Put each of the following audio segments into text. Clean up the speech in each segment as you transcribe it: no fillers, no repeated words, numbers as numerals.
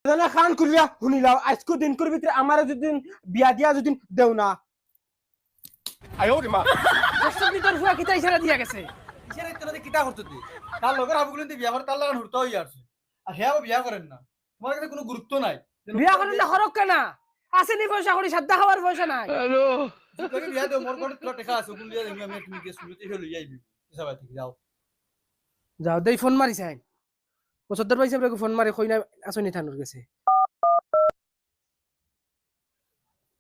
জানা খান করিয়া শুনিলাও আজকে দিন করে ভিতরে আমার যদি বিয়া দিয়া যদি দেও না দর্শক তোর ফুয়া কিতা ইশারা দিয়া গেছে ইশারা ইত্যাদি কিতা করতে দি তার লগের হাবুগুলো বিয়া করে তার লাগান হুরতে হই আসছে আর হ্যাঁ বিয়া করেন না তোমার কাছে কোনো গুরুত্ব নাই বিয়া করলে হরক কেনা আসেনি পয়সা করি সাদ্দা খাওয়ার পয়সা নাই তোকে বিয়া দেও মোর কোন তোর টাকা আছে কোন দিয়া দেমি আমি তুমি কে শুনতে হলো যাইবি সবাই ঠিক যাও যাও দেই ফোন মারিছ আইন পছন্দর পাইছে বলে ফোন মারি কইনা আসনি থানুর গেছে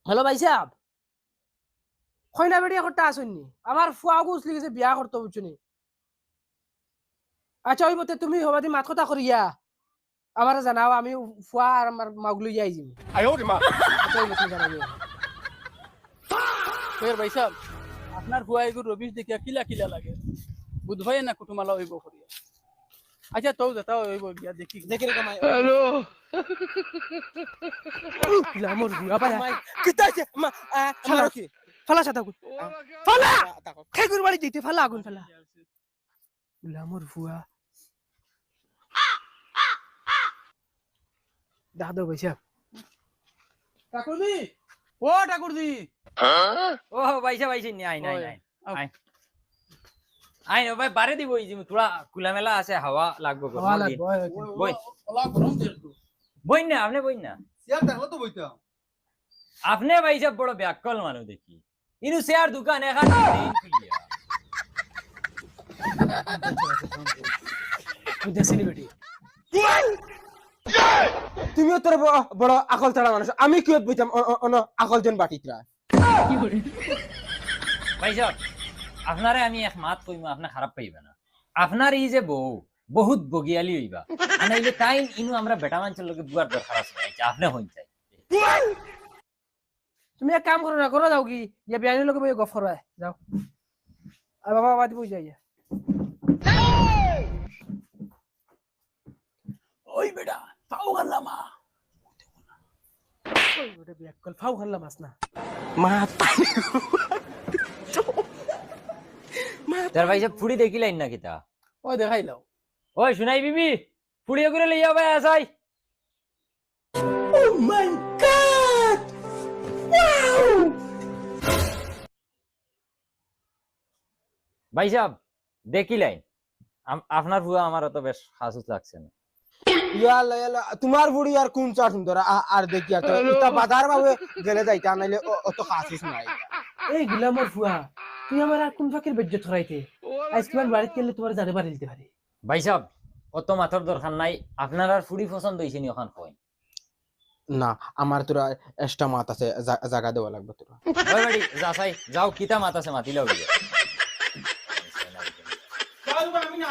হ্যালো ভাই সাহেব কইনা বেড়িয়া করতে আসনি আমার ফুয়া গুছলি গেছে বিয়া করতে বুঝছনি আচ্ছা ওই মতে তুমি হবাদি মাত কথা করিয়া আমার জানাও আমি ফুয়া আর আমার মাগলু যাই যাই আচ্ছা ওই মতে জানাবো ফের ভাই সাহেব আপনার ফুয়াই গো রবিশ দেখিয়া কিলা কিলা লাগে বুধবাই না কুটুমালা হইব করিয়া আচ্ছা তো যেটা হইব গিয়া দেখি দেখি রে কামাই কিলা মোর বুয়া পায়া কিতা আছে আমার কি ফালা সাদা গুন ফালা খেগুর বাড়ি দিতে ফালা আগুন ফালা কিলা মোর বুয়া দাদা ভাই সাহেব ঠাকুরজি ও ঠাকুরজি ও বাইসা বাইসা নি আই নাই নাই আই আই নো ভাই বারে দিব ইজি তোরা কুলামেলা আছে হাওয়া লাগবে গো বই ওলা গরম যেহেতু বই না আপনি বই না সিয়ার দেখো তো বইতাম আপনি বাইসা বড় ব্যাককল মানু দেখি ইনু শেয়ার দোকান এখান দেশিনি বেটি তুমিও তোর বড় আকল ছাড়া মানুষ আমি কি বুঝতাম আকল জন বাটিতরা বাইসা আপনারে আমি এক মাত কইম আপনি খারাপ পাইবা না আপনার এই যে বউ বহুত বগিয়ালি হইবা আনাইলে টাইম ইনু আমরা বেটা মানুষের লগে বুয়ার দরকার আছে আপনি হইন চাই তুমি এক কাম করো না করো যাও কি ইয়া বিয়ানি লোকে বই গফর হয় যাও আর বাবা বাদি বই যাই ওই বেটা পাও গাল্লামা ওই ওটা বিয়াকল ফাউ খাল্লা মাছ না মা তার বাইসা ফুড়ি দেখিলেন না কিতা ওই দেখাইলাও ওই শুনাই বিবি ফুড়িয়ে করে লইয়া ভাই আসাই Oh my god! Wow! ভাই সাহেব দেখিলেন আপনার ফুয়া আমার অত বেশ হাসুস লাগছে না ইয়ালা ইয়ালা তোমার বুড়ি আর কোন চা সুন্দর আর দেখি আর তো এটা বাজার ভাবে গেলে যাইতা নাইলে অত খাসিস নাই এই গুলামর ফুয়া তুই আমার আর কোন ফাঁকের বেজ্জত হরাইতে আইসক্রিম বাড়িতে গেলে তোমার জানে বাড়ি দিতে পারে ভাই সাহেব অত মাথার দরকার নাই আপনার আর ফুড়ি পছন্দ হইছে নি ওখান কই না আমার তোরা এক্সট্রা মাত আছে জায়গা দেওয়া লাগবে তোরা ওই বাড়ি যাসাই যাও কিতা মাত আছে মাতিলাও গিয়ে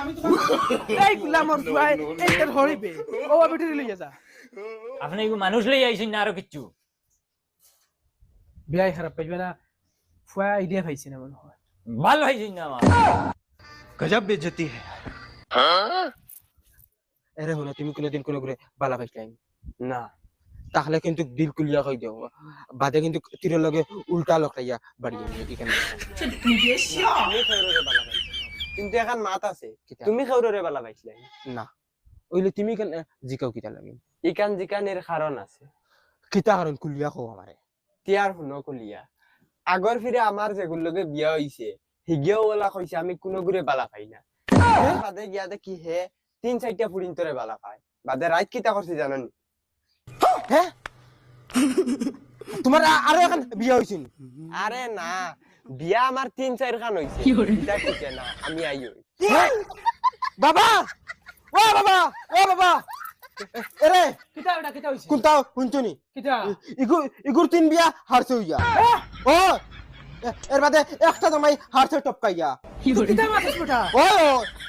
আমি তো এই গুলামর ফুয়া এই তোর হরিবে ও বেটি লইয়া যা আপনি মানুষ লই আইছেন না আরো কিচ্ছু বিয়াই খারাপ পাইবে না ফুয়া আইডিয়া পাইছে না মনে হয় ভালো হইছেন না আমার গজব বেজতি হে আরে হলো তুমি কোনদিন কোন করে বালা পাইছ না তাহলে কিন্তু দিল কুলিয়া কই দেও বাদে কিন্তু তীরের লগে উল্টা লকটাইয়া বাড়ি যাবে এখানে কিন্তু এখন মাত আছে তুমি খাউরে বালা পাইছিলে না ওইলে তুমি কেন জিকাও কিতা লাগে ইকান জিকানের কারণ আছে কিতা কারণ কুলিয়া কও আমারে তিয়ার হুনো কলিয়া আগর ফিরে আমার যেগুলোকে বিয়া হইছে হিগেও ওলা কইছে আমি কোনো গুরে বালা পাই না বাদে গিয়া দেখি হে 3-4টা ফুড়িন তোরে বালা পায় বাদে রাত কিতা করছে জানেন হ্যাঁ তোমার আরো এখন বিয়া হইছে আরে না বিয়া আমার 3-4 খান হইছে এটা ঠিক না আমি আইও বাবা ও বাবা ও বাবা এরে কিতা বেটা কিতা হইছে কোনটা শুনছনি কিতা ইগুর তিন বিয়া হারছে হইয়া ও এর বাদে একটা জামাই হারছে টপকাইয়া কিতা মাথাস বেটা ও